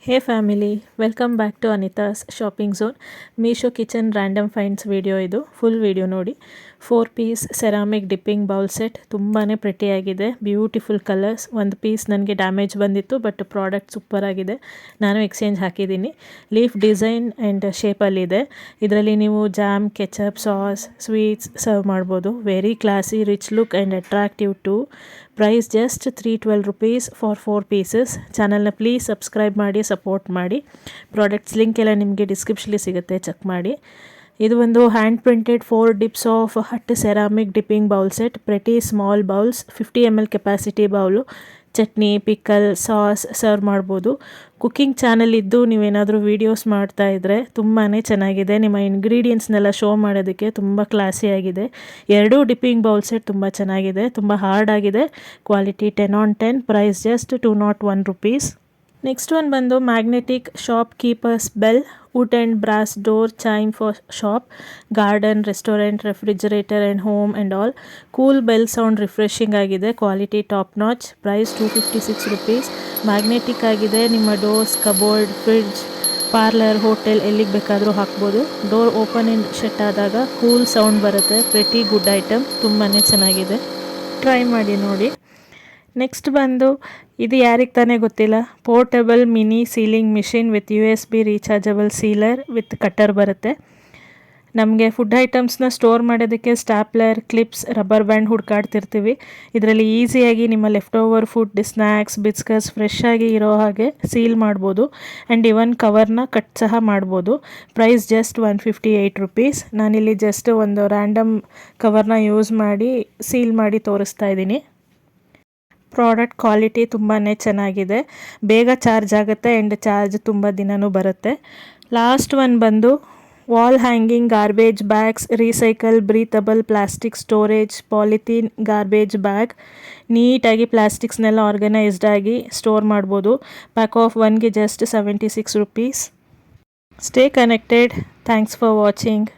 Hey family, welcome back to Anita's Shopping Zone. Meesho Kitchen Random Finds video ಇದು full video ನೋಡಿ. 4 piece ceramic dipping bowl set ತುಂಬಾ pretty ಆಗಿದೆ. Beautiful colours. ಒಂದು piece ನನಗೆ damage ಬಂದಿತ್ತು but product super ಆಗಿದೆ. ನಾನು exchange ಹಾಕಿದ್ದೀನಿ. ಲೀಫ್ ಡಿಸೈನ್ ಆ್ಯಂಡ್ ಶೇಪಲ್ಲಿದೆ. ಇದರಲ್ಲಿ ನೀವು jam, ketchup, sauce, sweets serve ಮಾಡ್ಬೋದು. Very classy, rich look and attractive too. Price just 312 rupees for 4 pieces. ಚಾನಲ್ನ ಪ್ಲೀಸ್ ಸಬ್ಸ್ಕ್ರೈಬ್ ಮಾಡಿ, ಸಪೋರ್ಟ್ ಮಾಡಿ. ಪ್ರಾಡಕ್ಟ್ಸ್ ಲಿಂಕ್ ಎಲ್ಲ ನಿಮಗೆ ಡಿಸ್ಕ್ರಿಪ್ಷನಲ್ಲಿ ಸಿಗುತ್ತೆ, ಚೆಕ್ ಮಾಡಿ. ಇದು ಒಂದು hand printed 4 dips of hut ceramic dipping bowl set. Pretty small bowls, 50 ml capacity bowl. Chutney, pickle, sauce serve ಮಾಡ್ಬೋದು. ಕುಕ್ಕಿಂಗ್ ಚಾನಲ್ ಇದ್ದು ನೀವೇನಾದರೂ ವೀಡಿಯೋಸ್ ಮಾಡ್ತಾ ಇದ್ದರೆ ತುಂಬಾ ಚೆನ್ನಾಗಿದೆ. ನಿಮ್ಮ ಇಂಗ್ರೀಡಿಯೆಂಟ್ಸ್ನೆಲ್ಲ ಶೋ ಮಾಡೋದಕ್ಕೆ ತುಂಬ ಕ್ಲಾಸಿಯಾಗಿದೆ. ಎರಡೂ ಡಿಪ್ಪಿಂಗ್ ಬೌಲ್ ಸೆಟ್ ತುಂಬ ಚೆನ್ನಾಗಿದೆ, ತುಂಬ ಹಾರ್ಡ್ ಆಗಿದೆ. Quality 10 on 10. Price just 201 rupees. Next one ಬಂದು magnetic shop keepers bell. Wood and brass door chime for shop, garden, restaurant, refrigerator and home and all. Cool bell sound refreshing ಆಗಿದೆ. Quality top notch. Price 256 rupees. Magnetic ಆಗಿದೆ. ನಿಮ್ಮ doors, cupboard, fridge, parlour, hotel ಎಲ್ಲಿಗೆ ಬೇಕಾದರೂ ಹಾಕ್ಬೋದು. Door open and shut ಆದಾಗ cool sound ಬರುತ್ತೆ. Pretty good item, ತುಂಬಾ ಚೆನ್ನಾಗಿದೆ. ಟ್ರೈ ಮಾಡಿ ನೋಡಿ. ನೆಕ್ಸ್ಟ್ ಬಂದು ಇದು ಯಾರಿಗೆ ತಾನೇ ಗೊತ್ತಿಲ್ಲ, portable mini sealing machine with USB rechargeable sealer with cutter ಬರುತ್ತೆ. ನಮಗೆ ಫುಡ್ ಐಟಮ್ಸ್ನ ಸ್ಟೋರ್ ಮಾಡೋದಕ್ಕೆ ಸ್ಟಾಪ್ಲರ್, ಕ್ಲಿಪ್ಸ್, ರಬ್ಬರ್ ಬ್ಯಾಂಡ್ ಹುಡ್ಕಾಡ್ತಿರ್ತೀವಿ. ಇದರಲ್ಲಿ ಈಸಿಯಾಗಿ ನಿಮ್ಮ left over food, snacks, biscuits fresh ಆಗಿ ಇರೋ ಹಾಗೆ ಸೀಲ್ ಮಾಡ್ಬೋದು. ಆ್ಯಂಡ್ ಇವನ್ ಕವರ್ನ ಕಟ್ ಸಹ ಮಾಡ್ಬೋದು. Price just 158 rupees. ನಾನಿಲ್ಲಿ ಜಸ್ಟ್ ಒಂದು ರ್ಯಾಂಡಮ್ ಕವರ್ನ ಯೂಸ್ ಮಾಡಿ ಸೀಲ್ ಮಾಡಿ ತೋರಿಸ್ತಾ ಇದ್ದೀನಿ. ಪ್ರಾಡಕ್ಟ್ ಕ್ವಾಲಿಟಿ ತುಂಬಾ ಚೆನ್ನಾಗಿದೆ. ಬೇಗ ಚಾರ್ಜ್ ಆಗುತ್ತೆ ಆ್ಯಂಡ್ ಚಾರ್ಜ್ ತುಂಬ ದಿನವೂ ಬರುತ್ತೆ. ಲಾಸ್ಟ್ ಒನ್ ಬಂದು wall hanging garbage bags, recycle breathable plastic storage polythene garbage bag. ನೀಟಾಗಿ ಪ್ಲಾಸ್ಟಿಕ್ಸ್ನೆಲ್ಲ ಆರ್ಗನೈಸ್ಡ್ ಆಗಿ ಸ್ಟೋರ್ ಮಾಡ್ಬೋದು. ಪ್ಯಾಕ್ ಆಫ್ 1ಗೆ just 76 rupees. Stay connected. Thanks for watching.